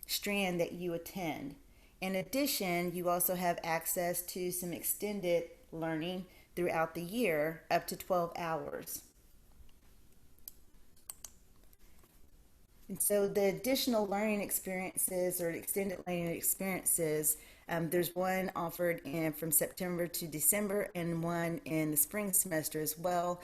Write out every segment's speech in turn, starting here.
strand that you attend. In addition, you also have access to some extended learning throughout the year, up to 12 hours. And so the additional learning experiences or extended learning experiences, there's one offered from September to December and one in the spring semester as well.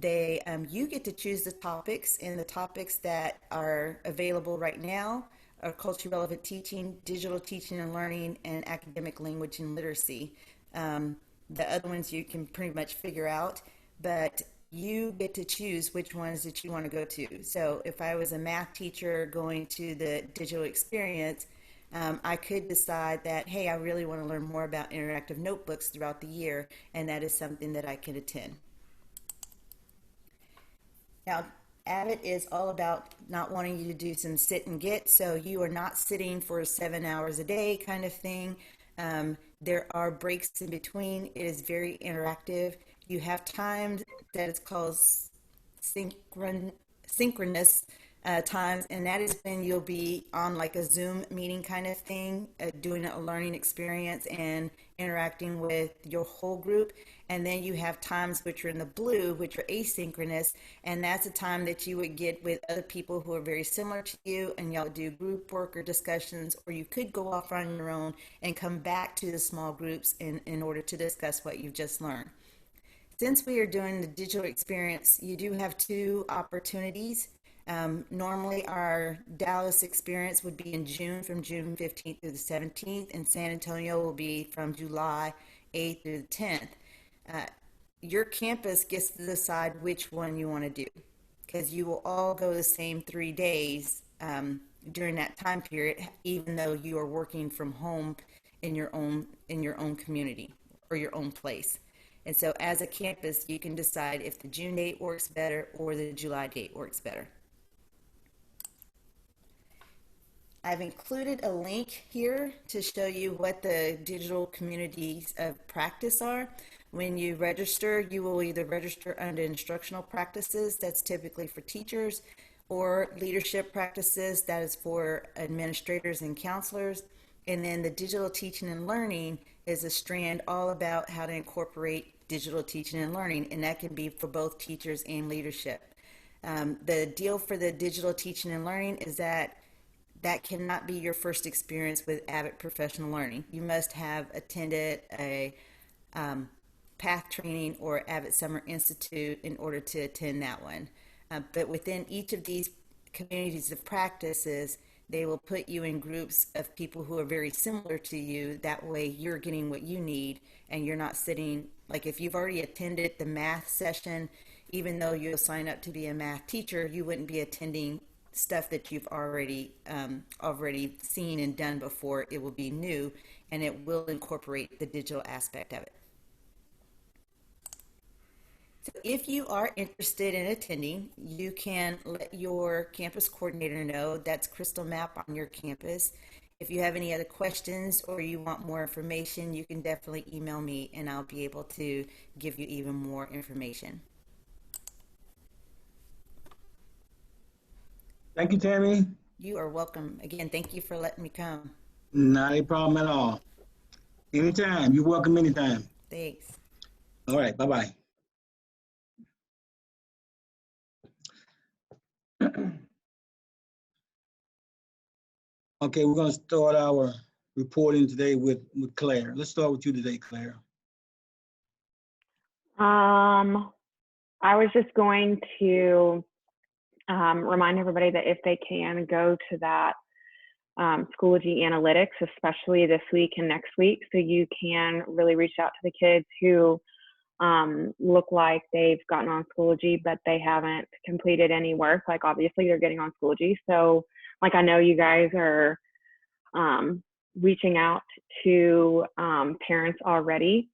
You get to choose the topics, and the topics that are available right now are culturally relevant teaching, digital teaching and learning, and academic language and literacy. The other ones you can pretty much figure out, but you get to choose which ones that you want to go to. So if I was a math teacher going to the digital experience, I could decide that, hey, I really want to learn more about interactive notebooks throughout the year, and that is something that I can attend. Now, Abbott is all about not wanting you to do some sit and get, so you are not sitting for 7 hours a day kind of thing. There are breaks in between. It is very interactive. You have times that it's called synchronous times, and that is when you'll be on like a Zoom meeting kind of thing, doing a learning experience and interacting with your whole group. And then you have times which are in the blue, which are asynchronous, and that's a time that you would get with other people who are very similar to you, and y'all do group work or discussions, or you could go off on your own and come back to the small groups in order to discuss what you've just learned. Since we are doing the digital experience, you do have two opportunities. Normally, our Dallas experience would be in June, from June 15th through the 17th, and San Antonio will be from July 8th through the 10th. Uh, your campus gets to decide which one you want to do, because you will all go the same 3 days during that time period, even though you are working from home in your own community or your own place. And so, as a campus, you can decide if the June date works better or the July date works better. I've included a link here to show you what the digital communities of practice are. When you register, you will either register under instructional practices, that's typically for teachers, or leadership practices, that is for administrators and counselors. And then the digital teaching and learning is a strand all about how to incorporate digital teaching and learning, and that can be for both teachers and leadership. The deal for the digital teaching and learning is that cannot be your first experience with Abbott Professional Learning. You must have attended a PATH training or Abbott Summer Institute in order to attend that one. But within each of these communities of practices, they will put you in groups of people who are very similar to you. That way you're getting what you need, and you're not sitting, like if you've already attended the math session, even though you'll sign up to be a math teacher, you wouldn't be attending stuff that you've already seen and done before. It will be new, and it will incorporate the digital aspect of it. So if you are interested in attending, you can let your campus coordinator know. That's Crystal Map on your campus. If you have any other questions or you want more information, you can definitely email me, and I'll be able to give you even more information. Thank you, Tammy. You are welcome. Again, thank you for letting me come. Not a problem at all. Anytime. You're welcome anytime. Thanks. All right. Bye bye. Okay, we're going to start our reporting today with Claire. Let's start with you today, Claire. I was just going to remind everybody that if they can go to that Schoology Analytics, especially this week and next week, so you can really reach out to the kids who look like they've gotten on Schoology, but they haven't completed any work. Like obviously they're getting on Schoology. So like I know you guys are reaching out to parents already,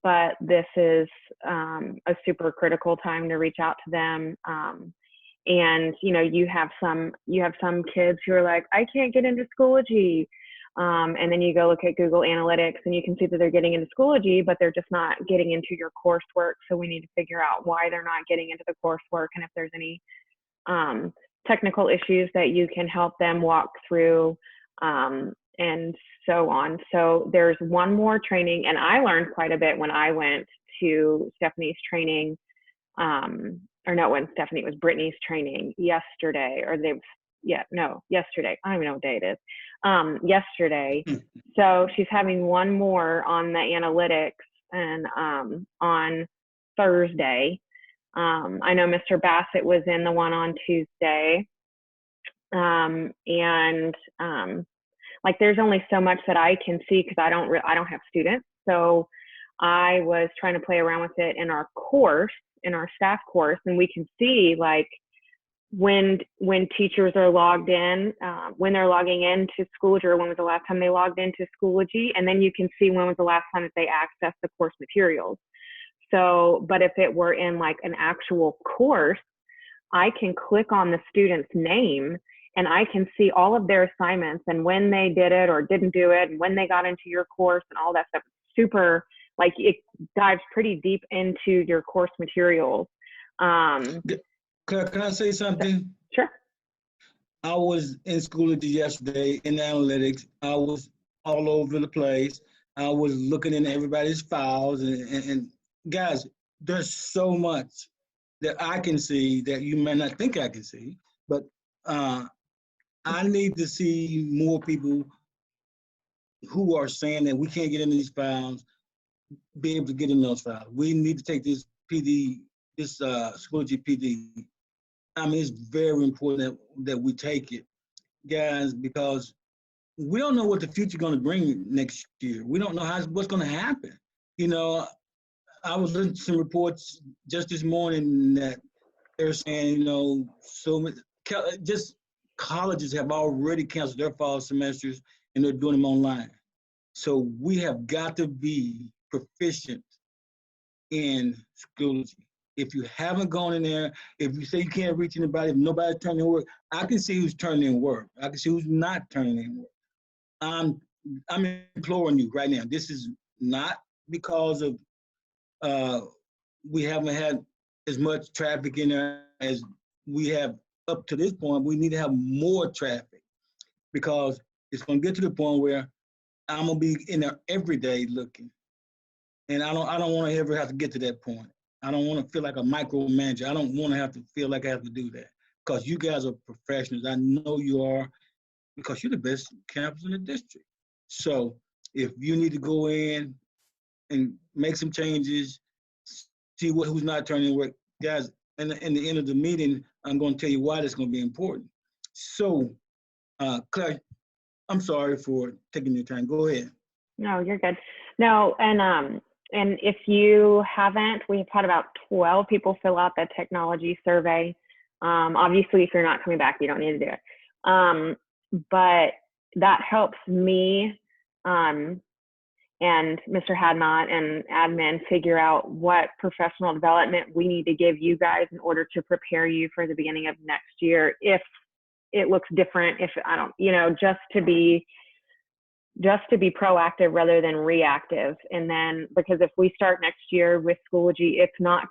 but this is a super critical time to reach out to them. And you have some kids who are like, I can't get into Schoology. And then you go look at Google Analytics and you can see that they're getting into Schoology, but they're just not getting into your coursework. So we need to figure out why they're not getting into the coursework and if there's any technical issues that you can help them walk through, and so on. So there's one more training, and I learned quite a bit when I went to Stephanie's training, or no, when Stephanie, it was Brittany's training yesterday, or yesterday. I don't even know what day it is. Yesterday. So she's having one more on the analytics, and on Thursday. I know Mr. Bassett was in the one on Tuesday. And like there's only so much that I can see because I don't have students. So I was trying to play around with it in our course, in our staff course, and we can see like when teachers are logged in, when they're logging into Schoology, or when was the last time they logged into Schoology, and then you can see when was the last time that they accessed the course materials. So, but if it were in like an actual course, I can click on the student's name and I can see all of their assignments and when they did it or didn't do it and when they got into your course and all that stuff. Super, like it dives pretty deep into your course materials. Claire, can I say something? Sure. I was in Schoology yesterday in analytics. I was all over the place. I was looking in everybody's files and guys, there's so much that I can see that you may not think I can see, but I need to see more people who are saying that we can't get into these files, be able to get in those files. We need to take this PD, this Schoology PD. I mean, it's very important that we take it, guys, because we don't know what the future is going to bring next year. We don't know what's going to happen. You know, I was listening to some reports just this morning that they're saying, you know, so many, just colleges have already canceled their fall semesters and they're doing them online. So we have got to be proficient in Schoology. If you haven't gone in there, if you say you can't reach anybody, if nobody's turning in work, I can see who's turning in work. I can see who's not turning in work. I'm imploring you right now. This is not because of we haven't had as much traffic in there as we have up to this point. We need to have more traffic because it's going to get to the point where I'm going to be in there every day looking. And I don't want to ever have to get to that point. I don't want to feel like a micromanager. I don't want to have to feel like I have to do that because you guys are professionals. I know you are because you're the best campus in the district. So if you need to go in and make some changes, see who's not turning work, guys, in the end of the meeting, I'm going to tell you why that's going to be important. So, Claire, I'm sorry for taking your time. Go ahead. No, you're good. No, and if you haven't, we've had about 12 people fill out the technology survey. Obviously, if you're not coming back, you don't need to do it. But that helps me and Mr. Hadnot and admin figure out what professional development we need to give you guys in order to prepare you for the beginning of next year. If it looks different, if I don't, you know, just to be proactive rather than reactive. And then, because if we start next year with Schoology, there aren't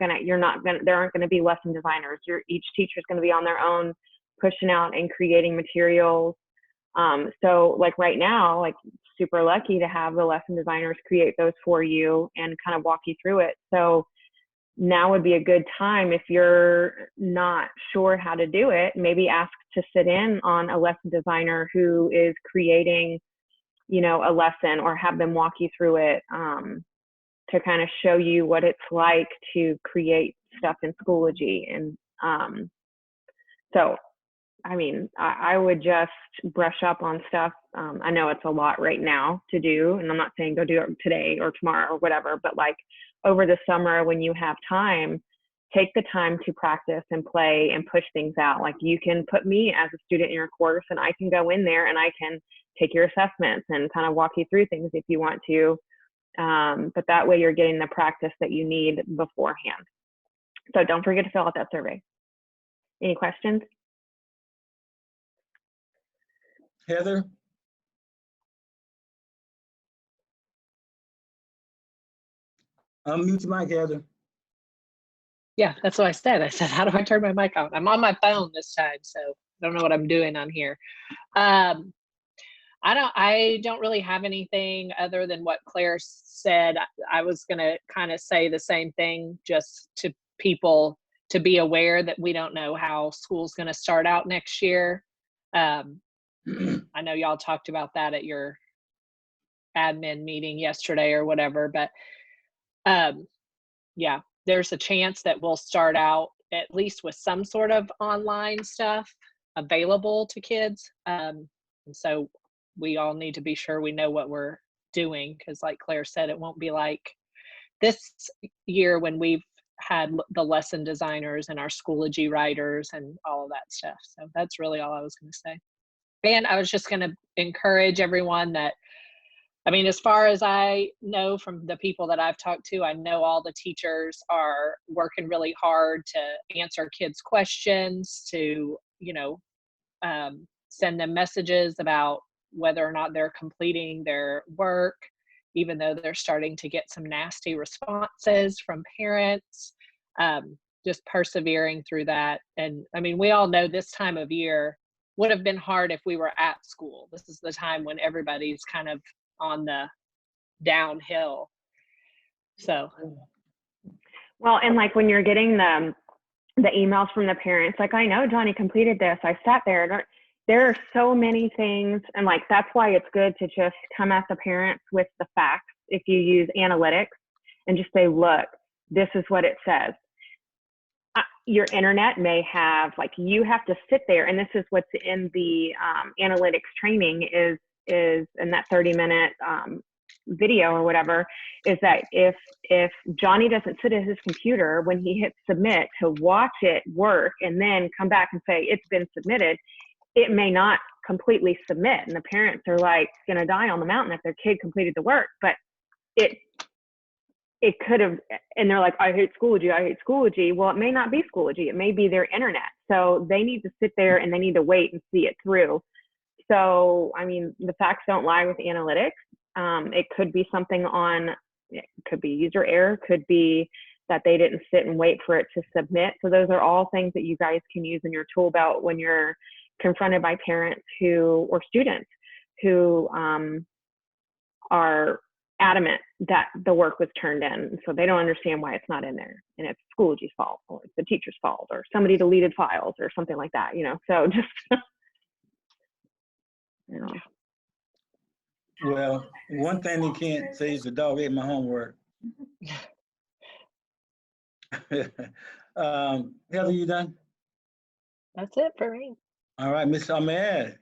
gonna be lesson designers. Each teacher's gonna be on their own, pushing out and creating materials. So like right now, like super lucky to have the lesson designers create those for you and kind of walk you through it. So now would be a good time, if you're not sure how to do it, maybe ask to sit in on a lesson designer who is creating, you know, a lesson, or have them walk you through it, to kind of show you what it's like to create stuff in Schoology. And so, I mean, I would just brush up on stuff. I know it's a lot right now to do, and I'm not saying go do it today or tomorrow or whatever, but like over the summer when you have time, take the time to practice and play and push things out. Like you can put me as a student in your course and I can go in there and I can take your assessments and kind of walk you through things if you want to. But that way you're getting the practice that you need beforehand. So don't forget to fill out that survey. Any questions? Heather? Unmute your mic, Heather. Yeah, that's what I said. I said, how do I turn my mic on? I'm on my phone this time, so I don't know what I'm doing on here. Um, I don't really have anything other than what Claire said. I was going to kind of say the same thing, just to people to be aware that we don't know how school's going to start out next year. I know y'all talked about that at your admin meeting yesterday or whatever, but yeah, there's a chance that we'll start out at least with some sort of online stuff available to kids. And so we all need to be sure we know what we're doing, because like Claire said, it won't be like this year when we've had the lesson designers and our Schoology writers and all of that stuff. So that's really all I was going to say. And I was just going to encourage everyone that, I mean, as far as I know from the people that I've talked to, I know all the teachers are working really hard to answer kids' questions, to, send them messages about whether or not they're completing their work, even though they're starting to get some nasty responses from parents, just persevering through that. And I mean, we all know this time of year would have been hard if we were at school. This is the time when everybody's kind of on the downhill. So Well, and like when you're getting the emails from the parents, like, I know Johnny completed this. I sat there. There are so many things, and like that's why it's good to just come at the parents with the facts. If you use analytics and just say, look, this is what it says. Your internet may have, like, you have to sit there, and this is what's in the analytics training is in that 30-minute video or whatever, is that if Johnny doesn't sit at his computer when he hits submit to watch it work and then come back and say it's been submitted, it may not completely submit, and the parents are like gonna die on the mountain if their kid completed the work. But it could have, and they're like, I hate Schoology. Well, it may not be Schoology. It may be their internet. So they need to sit there and they need to wait and see it through. So, I mean, the facts don't lie with analytics. It could be something it could be user error, could be that they didn't sit and wait for it to submit. So those are all things that you guys can use in your tool belt when you're confronted by parents or students who are adamant that the work was turned in. So they don't understand why it's not in there. And it's Schoology's fault, or it's the teacher's fault, or somebody deleted files or something like that, So just, Well, one thing they can't say is the dog ate my homework. Heather, you done? That's it for me. All right, Miss Ahmed.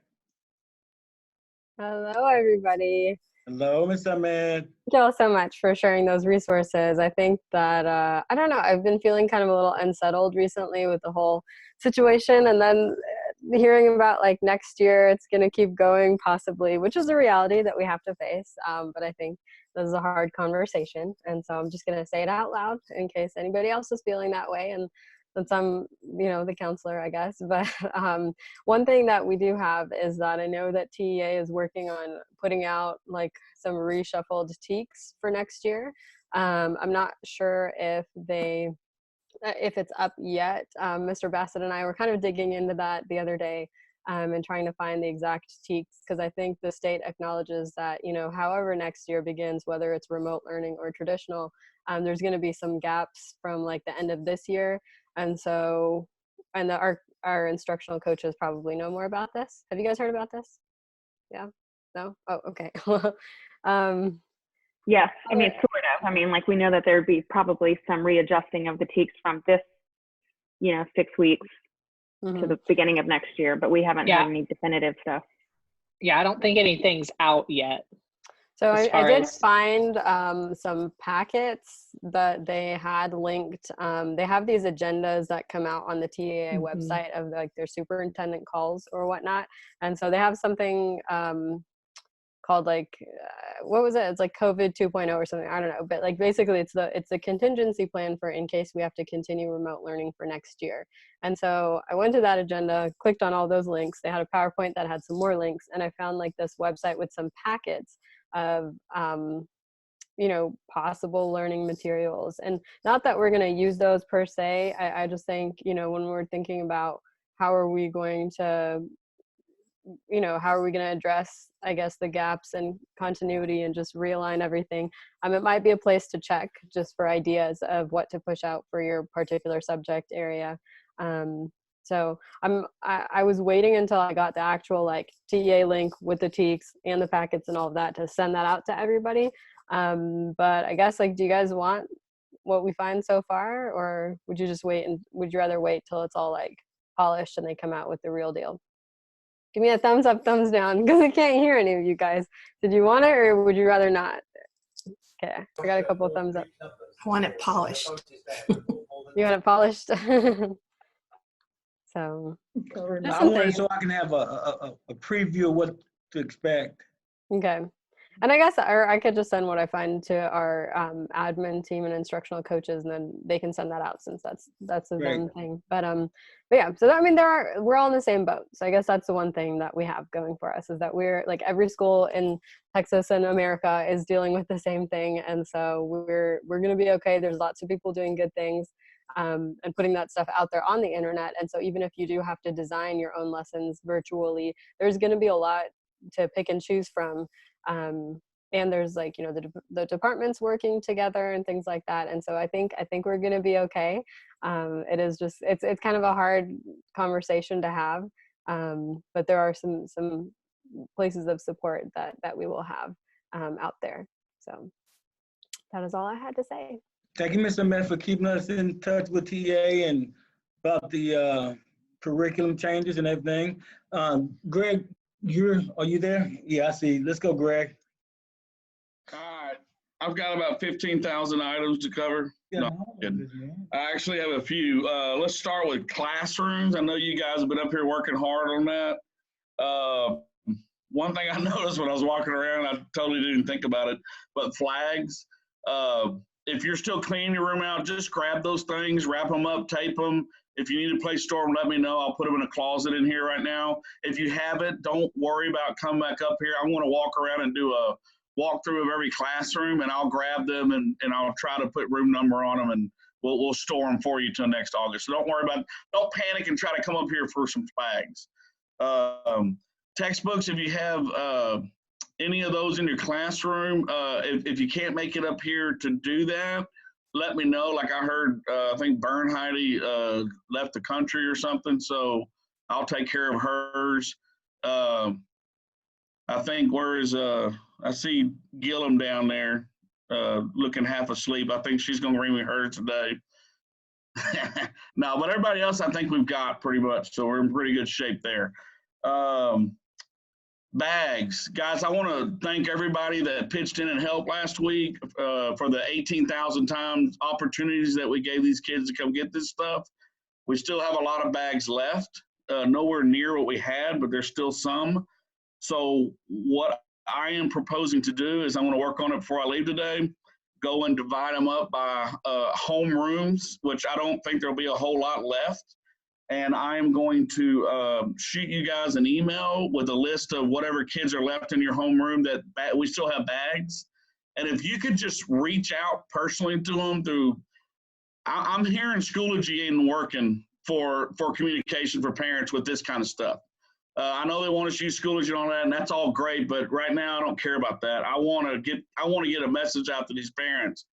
Hello, everybody. Hello, Miss Ahmed. Thank you all so much for sharing those resources. I think that, I don't know, I've been feeling kind of a little unsettled recently with the whole situation. And then hearing about like next year, it's going to keep going possibly, which is a reality that we have to face. But I think this is a hard conversation. And so I'm just going to say it out loud in case anybody else is feeling that way. And since I'm, the counselor, I guess. But one thing that we do have is that I know that TEA is working on putting out like some reshuffled TEKS for next year. I'm not sure if it's up yet. Mr. Bassett and I were kind of digging into that the other day and trying to find the exact TEKS, because I think the state acknowledges that, however next year begins, whether it's remote learning or traditional, there's going to be some gaps from like the end of this year. And so, our instructional coaches probably know more about this. Have you guys heard about this? Yeah? No? Oh, okay. yes, I mean, sort of. I mean, like, we know that there'd be probably some readjusting of the TEKS from this, 6 weeks to the beginning of next year, but we haven't had any definitive stuff. yeah, I don't think anything's out yet. So I did find some packets that they had linked. They have these agendas that come out on the TEA website of like their superintendent calls or whatnot. And so they have something called like, what was it? It's like COVID 2.0 or something. I don't know. But like basically it's a contingency plan for in case we have to continue remote learning for next year. And so I went to that agenda, clicked on all those links. They had a PowerPoint that had some more links. And I found like this website with some packets of possible learning materials. And not that we're going to use those per se. I just think, when we're thinking about how are we going to address, I guess, the gaps in continuity and just realign everything. It might be a place to check just for ideas of what to push out for your particular subject area. So I was waiting until I got the actual TEA link with the TEKS and the packets and all of that to send that out to everybody. But I guess do you guys want what we find so far, or would you just wait, and would you rather wait till it's all polished and they come out with the real deal? Give me a thumbs up, thumbs down, because I can't hear any of you guys. Did you want it, or would you rather not? Okay, I got a couple of thumbs up. I want it polished. You want it polished? So I want it so I can have a preview of what to expect. Okay. And I guess, or I could just send what I find to our admin team and instructional coaches, and then they can send that out, since that's a them thing. But yeah, so we're all in the same boat. So I guess that's the one thing that we have going for us, is that we're every school in Texas and America is dealing with the same thing. And so we're going to be okay. There's lots of people doing good things and putting that stuff out there on the internet. And so even if you do have to design your own lessons virtually, there's going to be a lot to pick and choose from. And there's the departments working together and things like that. And so I think we're going to be okay. It is just, it's kind of a hard conversation to have. But there are some places of support that we will have out there. So that is all I had to say. Thank you, Mr. Met, for keeping us in touch with TA and about the curriculum changes and everything. Greg, are you there? Yeah, I see. Let's go, Greg. All right. I've got about 15,000 items to cover. Yeah, No, I actually have a few. Let's start with classrooms. I know you guys have been up here working hard on that. One thing I noticed when I was walking around, I totally didn't think about it, but flags. If you're still cleaning your room out, just grab those things, wrap them up, tape them. If you need a place to store them, let me know. I'll put them in a closet in here right now. If you have it, don't worry about coming back up here. I want to walk around and do a walkthrough of every classroom, and I'll grab them and I'll try to put room number on them, and we'll store them for you till next August. So don't worry about it. Don't panic and try to come up here for some flags. Textbooks, if you have any of those in your classroom, if you can't make it up here to do that, let me know. Like I heard, I think Bernheide left the country or something, so I'll take care of hers. I think I see Gillum down there looking half asleep. I think she's gonna bring me hers today. No, but everybody else I think we've got pretty much, so we're in pretty good shape there. Bags, guys, I want to thank everybody that pitched in and helped last week for the 18,000 times opportunities that we gave these kids to come get this stuff. We still have a lot of bags left, nowhere near what we had, but there's still some. So what I am proposing to do is I'm going to work on it before I leave today, go and divide them up by home rooms, which I don't think there'll be a whole lot left. And I'm going to shoot you guys an email with a list of whatever kids are left in your homeroom that we still have bags. And if you could just reach out personally to them through, I'm hearing Schoology ain't working for communication for parents with this kind of stuff. I know they want us to use Schoology and all that, and that's all great, but right now I don't care about that. I want to get a message out to these parents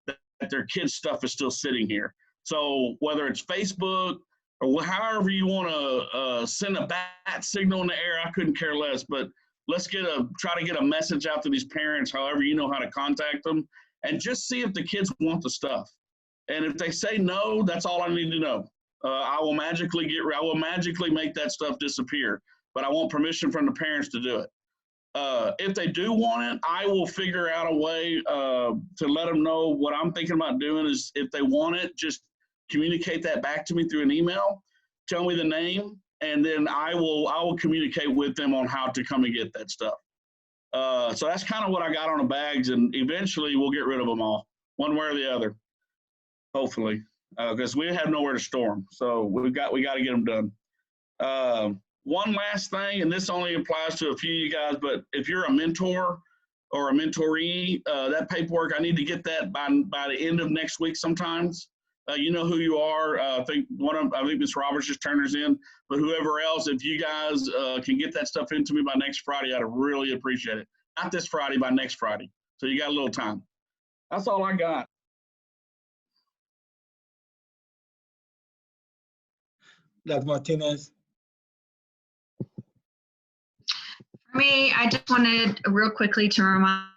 that their kids' stuff is still sitting here. So whether it's Facebook, or however you want to send a bat signal in the air, I couldn't care less. But let's try to get a message out to these parents, however you know how to contact them, and just see if the kids want the stuff. And if they say no, that's all I need to know. I will magically make that stuff disappear. But I want permission from the parents to do it. If they do want it, I will figure out a way to let them know what I'm thinking about doing. Is if they want it, just communicate that back to me through an email, tell me the name, and then I will communicate with them on how to come and get that stuff. So that's kind of what I got on the bags, and eventually we'll get rid of them all, one way or the other, hopefully, because we have nowhere to store them. So we got to get them done. One last thing, and this only applies to a few of you guys, but if you're a mentor or a mentoree. That paperwork, I need to get that by the end of next week sometimes. You know who you are. I think Ms. Roberts just turned hers in, but whoever else, if you guys can get that stuff into me by next Friday, I'd really appreciate it. Not this Friday, by next Friday. So you got a little time. That's all I got. Dr. Martinez? For me, I just wanted real quickly to remind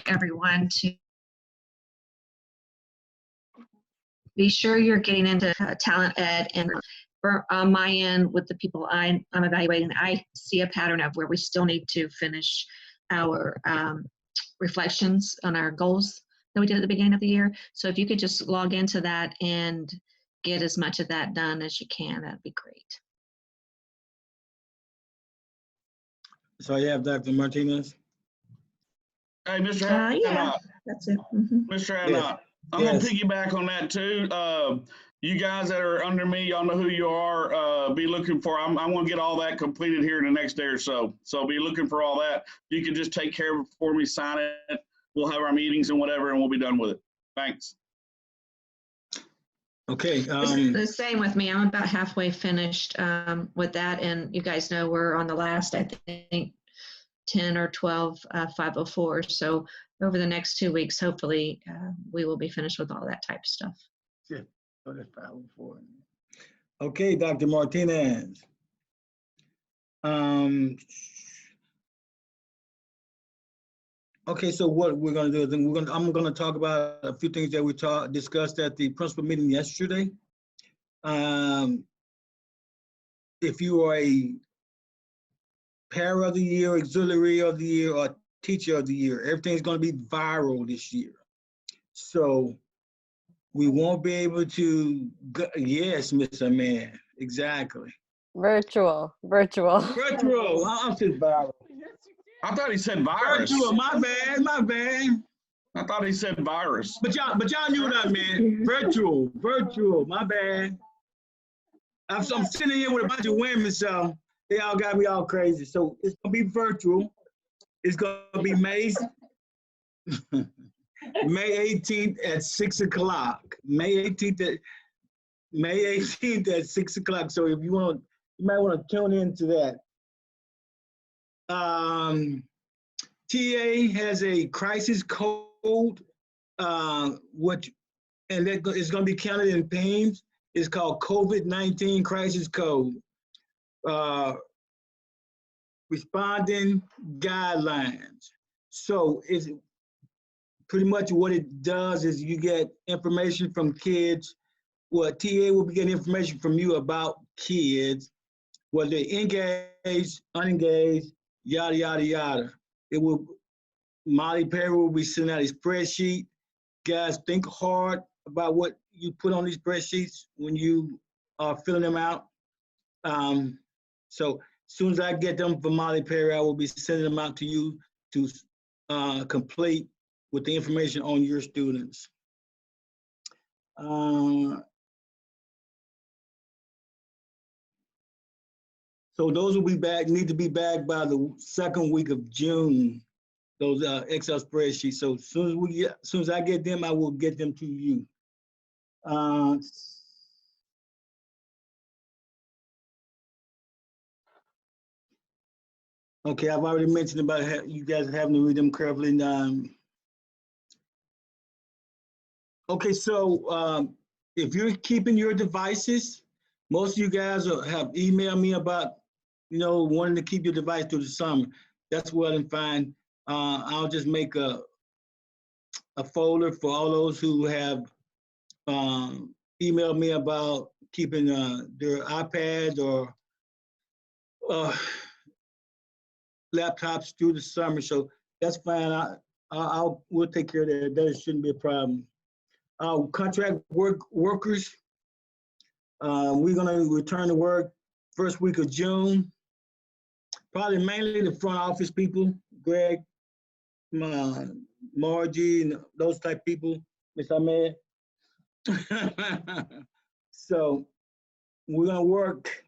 everyone to be sure you're getting into talent ed. And on my end, with the people I'm evaluating, I see a pattern of where we still need to finish our reflections on our goals that we did at the beginning of the year. So if you could just log into that and get as much of that done as you can, that'd be great. So you have Dr. Martinez? Hey, Mr. Yeah, that's it. Mhm. Mr. Hadnot, Yes. I'm Yes. gonna piggyback on that too. You guys that are under me, y'all know who you are. Be looking for. I'm gonna get all that completed here in the next day or so. So be looking for all that. You can just take care of it for me, sign it. We'll have our meetings and whatever, and we'll be done with it. Thanks. Okay. It's the same with me. I'm about halfway finished with that, and you guys know we're on the last, I think, 10 or 12 504. So over the next 2 weeks, hopefully, we will be finished with all that type of stuff. Oh, that's 504. Okay, Dr. Martinez. Okay, so what we're gonna do is I'm gonna talk about a few things that we discussed at the principal meeting yesterday. If you are a para of the year, auxiliary of the year, or teacher of the year, everything's gonna be viral this year. So we won't be able to go, yes, Mr. Man, exactly. Virtual. Virtual, I'm saying viral. I thought he said virus. Virtual, my bad. I thought he said virus. But y'all knew what I meant. Virtual, my bad. I'm sitting here with a bunch of women, so they all got me all crazy. So it's gonna be virtual. It's gonna be May 18th at 6 o'clock. May 18th at 6 o'clock. So if you want, you might want to tune into that. TA has a crisis code, which, and that is going to be counted in PAIMS. It's called COVID-19 crisis code. Responding guidelines. So it's pretty much what it does is you get information from kids. Well, TA will be getting information from you about kids, whether they're engaged, unengaged, yada, yada, yada. Molly Perry will be sending out a spreadsheet. Guys, think hard about what you put on these spreadsheets when you are filling them out. So as soon as I get them from Molly Perry, I will be sending them out to you to complete with the information on your students. So those will be back, need to be back by the second week of June, those Excel spreadsheets. So as soon as I get them, I will get them to you. Okay, I've already mentioned about you guys having to read them carefully. Okay, so if you're keeping your devices, most of you guys have emailed me about, wanting to keep your device through the summer. That's well and fine. I'll just make a folder for all those who have emailed me about keeping their iPads or laptops through the summer. So that's fine. We'll take care of that. That shouldn't be a problem. Contract workers, we're gonna return to work first week of June. Probably mainly the front office people, Greg, Margie, and those type people, Miss Ahmed. So we're gonna work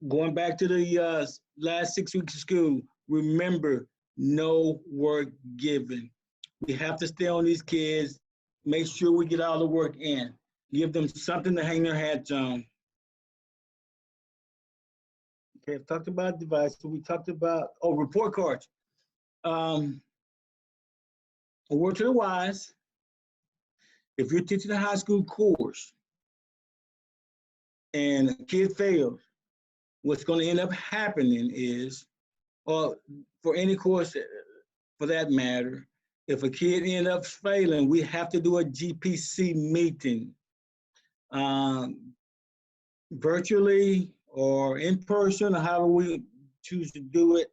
going back to the last 6 weeks of school, remember, no work given. We have to stay on these kids, make sure we get all the work in, give them something to hang their hats on. Okay, I've talked about devices. We talked about, report cards. A word to the wise, if you're teaching a high school course and a kid fails, what's going to end up happening is, or for any course for that matter, if a kid ends up failing, we have to do a GPC meeting, virtually or in person, or however we choose to do it.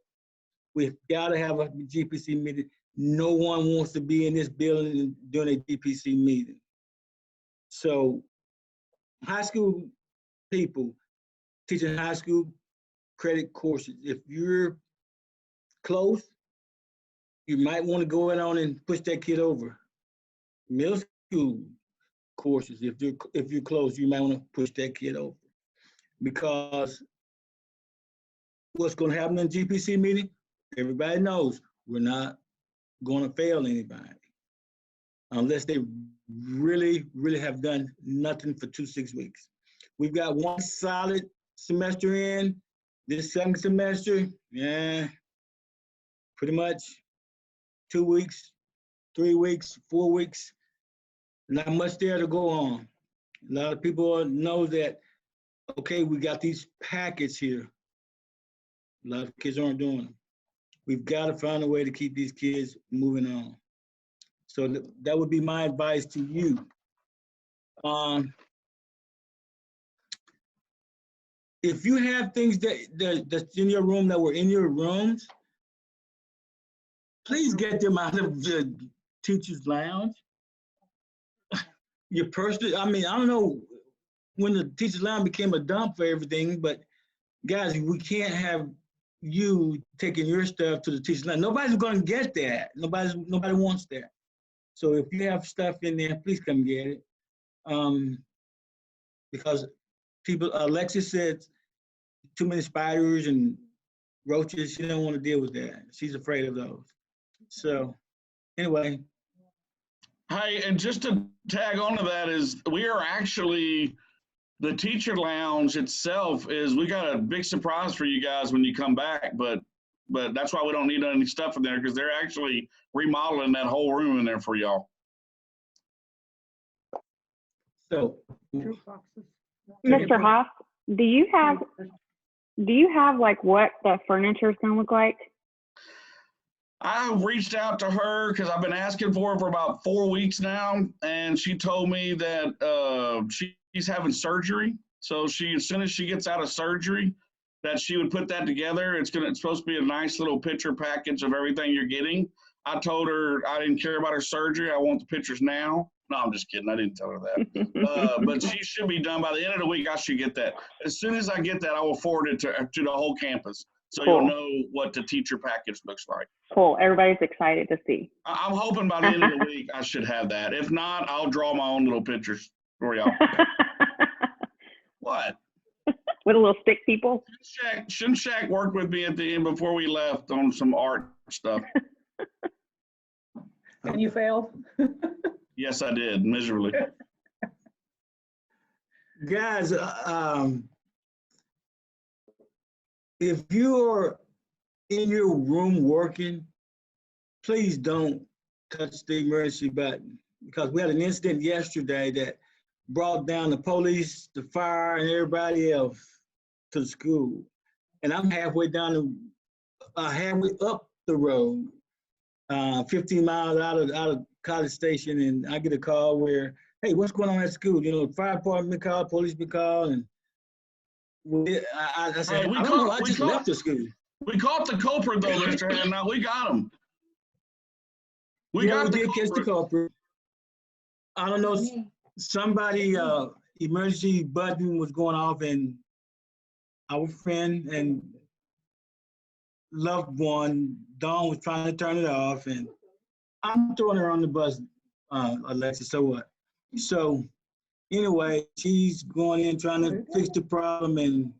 We've got to have a GPC meeting. No one wants to be in this building during a GPC meeting. So high school people teaching high school credit courses, if you're close, you might want to go in on and push that kid over. Middle school courses, if you're close, you might want to push that kid over. Because what's going to happen in GPC meeting, everybody knows we're not going to fail anybody unless they really, really have done nothing for 6 weeks. We've got one solid semester in. This second semester, yeah, pretty much 2 weeks, 3 weeks, 4 weeks, not much there to go on. A lot of people know that, okay, we got these packets here. A lot of kids aren't doing them. We've got to find a way to keep these kids moving on. So that would be my advice to you. If you have things that's in your room that were in your rooms, please get them out of the teacher's lounge. Your personal, I mean, I don't know when the teacher's lounge became a dump for everything, but guys, we can't have you taking your stuff to the teacher's lounge. Nobody's going to get that. Nobody wants that. So if you have stuff in there, please come get it. Because people, Alexis said, too many spiders and roaches. She don't want to deal with that. She's afraid of those. So anyway. Hey, and just to tag on to that is we are actually, the teacher lounge itself is, we got a big surprise for you guys when you come back, but that's why we don't need any stuff in there, because they're actually remodeling that whole room in there for y'all. So, Mr. Hoff, do you have like what the furniture is going to look like? I reached out to her because I've been asking for it for about 4 weeks now, and she told me that she's having surgery. So as soon as she gets out of surgery, that she would put that together. It's supposed to be a nice little picture package of everything you're getting. I told her I didn't care about her surgery. I want the pictures now. No, I'm just kidding. I didn't tell her that. But she should be done by the end of the week. I should get that. As soon as I get that, I will forward it to the whole campus. So Cool. You'll know what the teacher package looks like. Cool. Everybody's excited to see. I'm hoping by the end of the week I should have that. If not, I'll draw my own little pictures for y'all. What? With a little stick people. Shouldn't Shaq work with me at the end before we left on some art stuff? And you failed? Yes, I did, miserably. guys, if you're in your room working, please don't touch the emergency button, because we had an incident yesterday that brought down the police, the fire, and everybody else to the school. And I'm halfway up the road, 15 miles out of College Station, and I get a call where, hey, what's going on at school? You know, fire department called, police be called, and I said, Hey, I don't know, I just left the school. We caught the culprit though, Mr. Hannout. We got him. We Yeah, got we the did catch the culprit. culprit. I don't know, somebody, emergency button was going off, and our friend and loved one, Dawn, was trying to turn it off, and I'm throwing her on the bus, Alexis, so what? So anyway, she's going in trying to fix the problem, and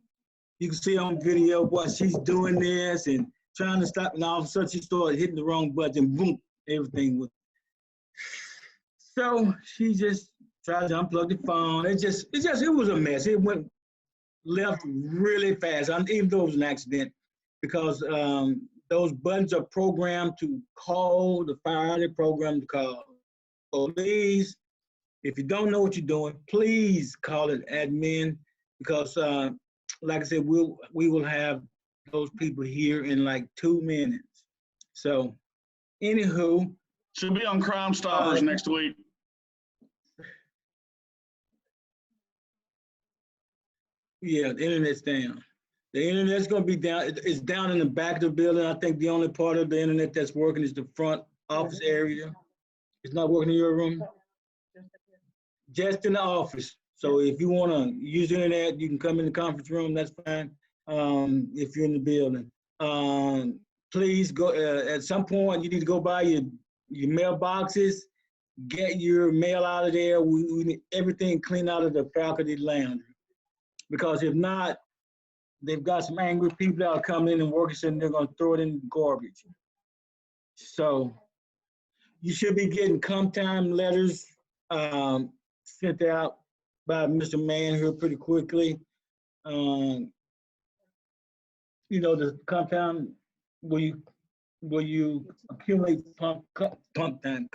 You can see on video what she's doing this and trying to stop, and all of a sudden she started hitting the wrong button, boom, everything was. So she just tried to unplug the phone. It was a mess. It went left really fast, even though it was an accident, because those buttons are programmed to call the fire, they're programmed to call police. If you don't know what you're doing, please call it admin, because like I said, we will have those people here in like 2 minutes. So, anywho. Should be on Crime Stoppers next week. Yeah, the internet's down. The internet's gonna be down. It's down in the back of the building. I think the only part of the internet that's working is the front office area. It's not working in your room? Just in the office. So if you wanna use the internet, you can come in the conference room, that's fine. If you're in the building. Please go, at some point, you need to go by your mailboxes, get your mail out of there. We need everything cleaned out of the faculty lounge. Because if not, they've got some angry people that are coming in and working, and they're gonna throw it in the garbage. So you should be getting come time letters sent out by Mr. Mann here pretty quickly. You know, the come time where you accumulate pump time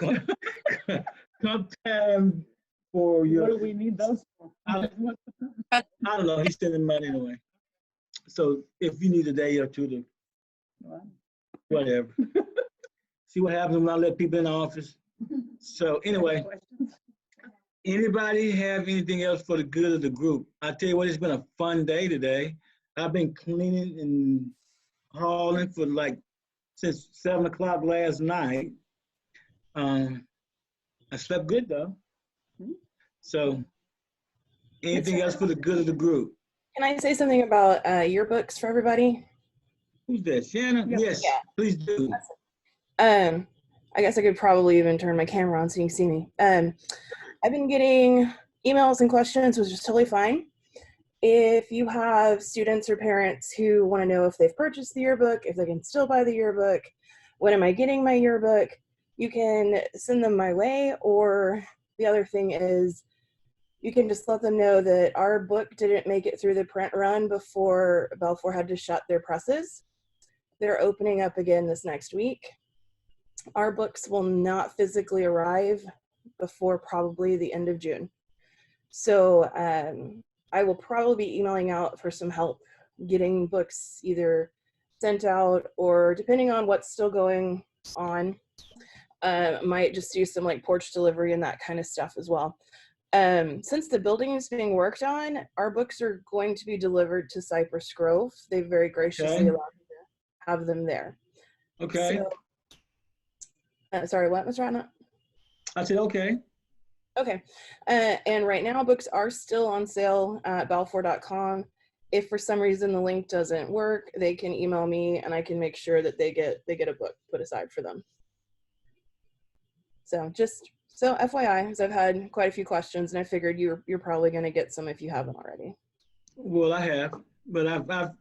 for your. What do we need those for? I don't know. He's sending money anyway. So if you need a day or two to, whatever. See what happens when I let people in the office. So anyway, anybody have anything else for the good of the group? I tell you what, it's been a fun day today. I've been cleaning and hauling for like since 7 o'clock last night. I slept good though. So anything else for the good of the group? Can I say something about yearbooks for everybody? Who's that, Shannon? Yes, Yeah. please do. I guess I could probably even turn my camera on so you can see me. I've been getting emails and questions, which is totally fine. If you have students or parents who want to know if they've purchased the yearbook, if they can still buy the yearbook, when am I getting my yearbook, you can send them my way, or the other thing is you can just let them know that our book didn't make it through the print run before Balfour had to shut their presses. They're opening up again this next week. Our books will not physically arrive before probably the end of June. So I will probably be emailing out for some help getting books either sent out, or depending on what's still going on, might just do some like porch delivery and that kind of stuff as well. Since the building is being worked on, our books are going to be delivered to Cypress Grove. They very graciously allowed me to have them there. Okay. So, sorry, what, Mr. Ratnut? I said, okay. Okay. And right now, books are still on sale at balfour.com. If for some reason the link doesn't work, they can email me and I can make sure that they get a book put aside for them. So just so FYI, because I've had quite a few questions and I figured you're probably going to get some if you haven't already. Well, I have, but I've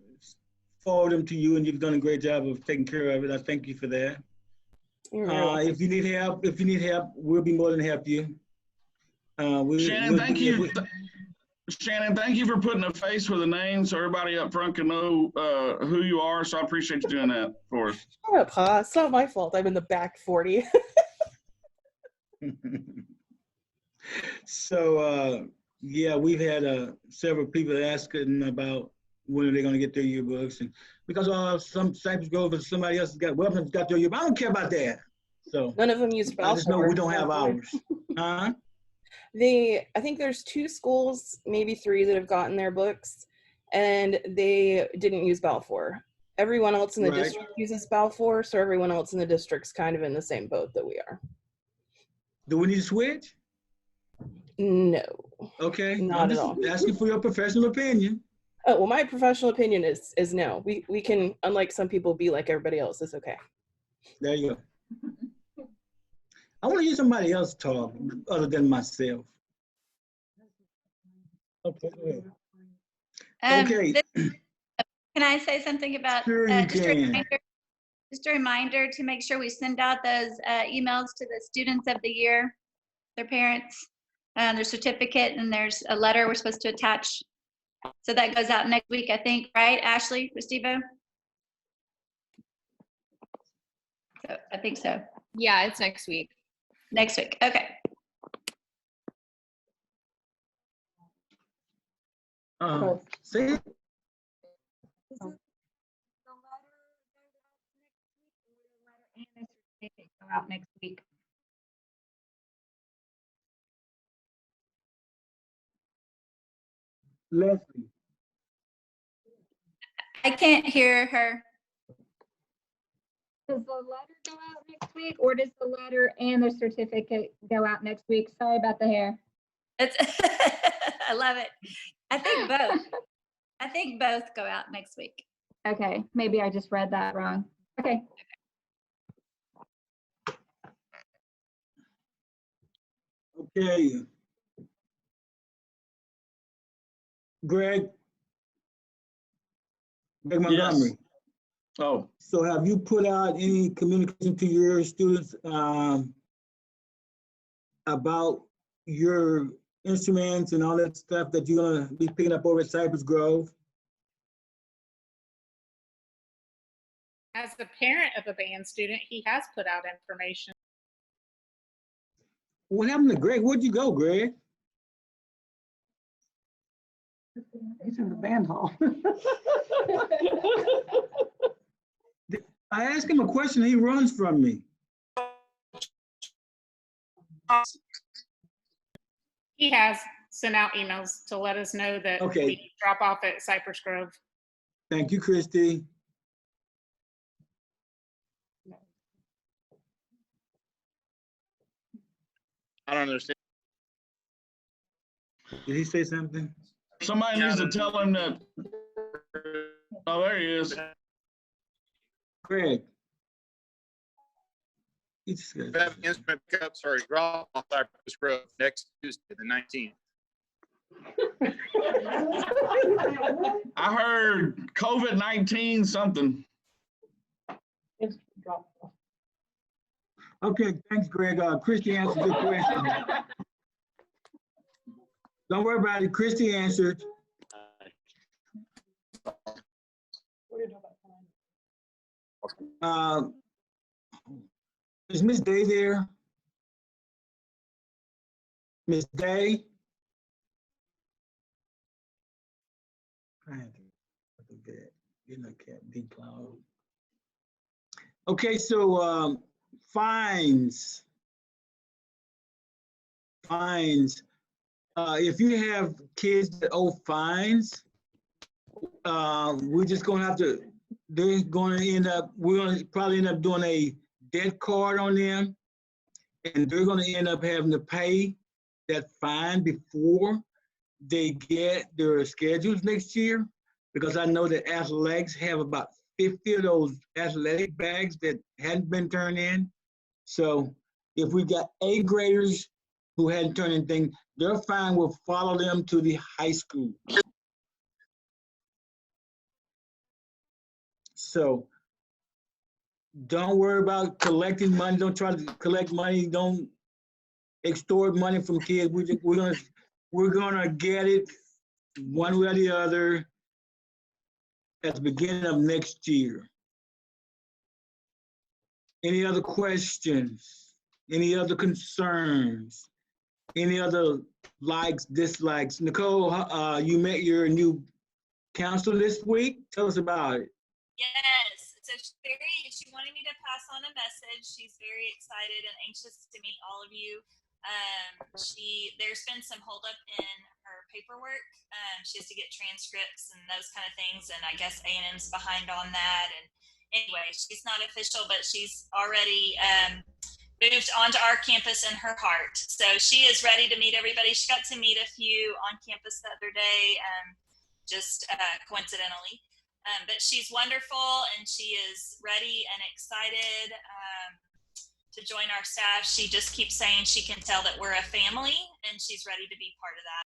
forwarded them to you and you've done a great job of taking care of it. I thank you for that. If you need help, we'll be more than happy you. Shannon, thank you. Shannon, thank you for putting a face with a name so everybody up front can know who you are. So I appreciate you doing that for us. Shut up, huh? It's not my fault. I'm in the back 40. So, yeah, we've had several people asking about when are they going to get their yearbooks, and because some Cypress Grove or somebody else has got weapons, got their yearbook. I don't care about that. So none of them use Balfour. I just know we don't have ours. Huh? I think there's 2 schools, maybe 3, that have gotten their books, and they didn't use Balfour. Everyone else in the district uses Balfour, so everyone else in the district's kind of in the same boat that we are. Do we need to switch? No. Okay. Not at all. Asking for your professional opinion. Oh, well, my professional opinion is no. We can, unlike some people, be like everybody else. It's okay. There you go. I want to hear somebody else talk other than myself. Okay, go ahead. Okay. Can I say something about Sure you just can. just a reminder to make sure we send out those emails to the students of the year, their parents, their certificate, and there's a letter we're supposed to attach. So that goes out next week, I think, right, Ashley, Restivo? So I think so. Yeah, it's next week. Next week. Okay. See, Go out next week. Leslie. I can't hear her. Does the letter go out next week, or does the letter and the certificate go out next week? Sorry about the hair. It's I love it. I think both. I think both go out next week. Okay, maybe I just read that wrong. Okay. Okay. Greg Montgomery. Yes. Oh, So have you put out any communication to your students about your instruments and all that stuff that you're gonna be picking up over at Cypress Grove? As the parent of a band student, he has put out information. What happened to Greg? Where'd you go, Greg? He's in the band hall. I asked him a question, he runs from me. He has sent out emails to let us know that Okay. we drop off at Cypress Grove. Thank you, Christy. I don't understand. Did he say something? somebody needs to tell him that. Oh, there he is. Greg. We have instrument pickups or drop off Cypress Grove next Tuesday, the 19th. I heard COVID-19 something. Okay, thanks, Greg. Christy answered your question. Don't worry about it. Christy answered. Is Miss Day there? Miss Day? Okay, so fines. Fines. If you have kids that owe fines, we're just gonna have to, they're gonna end up, we're gonna probably end up doing a debt card on them. And they're gonna end up having to pay that fine before they get their schedules next year. Because I know that athletics have about 50 of those athletic bags that hadn't been turned in. So if we got 8th graders who hadn't turned anything, their fine will follow them to the high school. So don't worry about collecting money. Don't try to collect money. Don't extort money from kids. We're gonna get it one way or the other at the beginning of next year. Any other questions? Any other concerns? Any other likes, dislikes? Nicole, you met your new counselor this week. Tell us about it. Yes, so she wanted me to pass on a message. She's very excited and anxious to meet all of you. There's been some holdup in her paperwork. She has to get transcripts and those kind of things, and I guess A&M's behind on that. And anyway, she's not official, but she's already moved onto our campus in her heart. So she is ready to meet everybody. She got to meet a few on campus the other day, just coincidentally. But she's wonderful, and she is ready and excited to join our staff. She just keeps saying she can tell that we're a family, and she's ready to be part of that.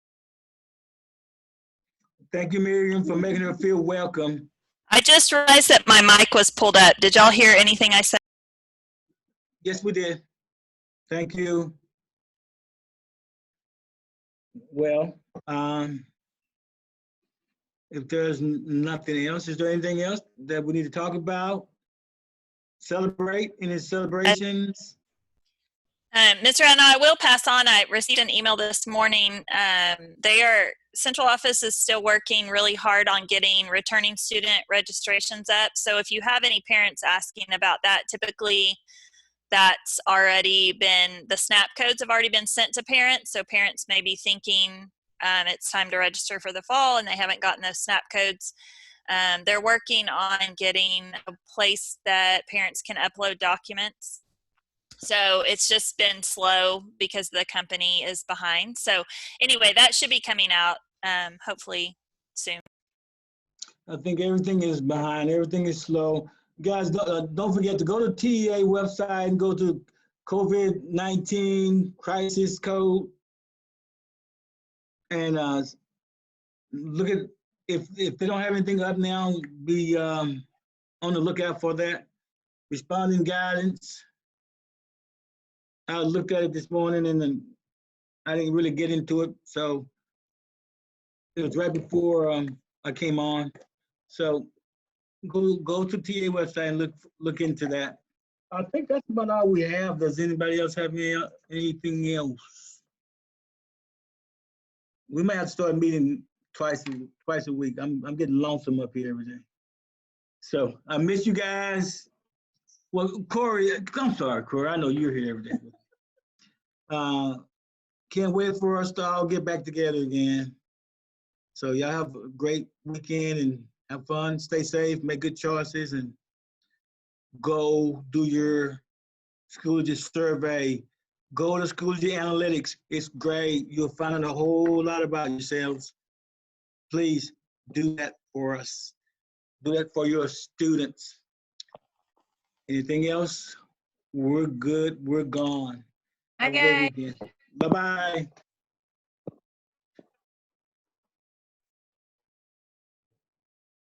Thank you, Miriam, for making her feel welcome. I just realized that my mic was pulled up. Did y'all hear anything I said? Yes, we did. Thank you. Well, if there's nothing else, is there anything else that we need to talk about? Celebrate, any celebrations? Mr. Anna, I will pass on. I received an email this morning. Central office is still working really hard on getting returning student registrations up. So if you have any parents asking about that, typically that's already been, the SNAP codes have already been sent to parents. So parents may be thinking it's time to register for the fall and they haven't gotten those SNAP codes. They're working on getting a place that parents can upload documents. So it's just been slow because the company is behind. So anyway, that should be coming out hopefully soon. I think everything is behind, everything is slow. Guys, don't forget to go to TEA website and go to COVID-19 crisis code and look at, if they don't have anything up now, be on the lookout for that. Responding guidance. I looked at it this morning and then I didn't really get into it. So it was right before I came on. So go to TA website and look into that. I think that's about all we have. Does anybody else have anything else? We might have to start meeting twice a week. I'm getting lonesome up here every day. So I miss you guys. Well, Corey, I'm sorry, Corey. I know you're here every day. Can't wait for us to all get back together again. So y'all have a great weekend and have fun, stay safe, make good choices, and go do your Schoology survey. Go to Schoology Analytics. It's great. You'll find out a whole lot about yourselves. Please do that for us. Do that for your students. Anything else? We're good. We're gone. Have a great weekend. Bye-bye.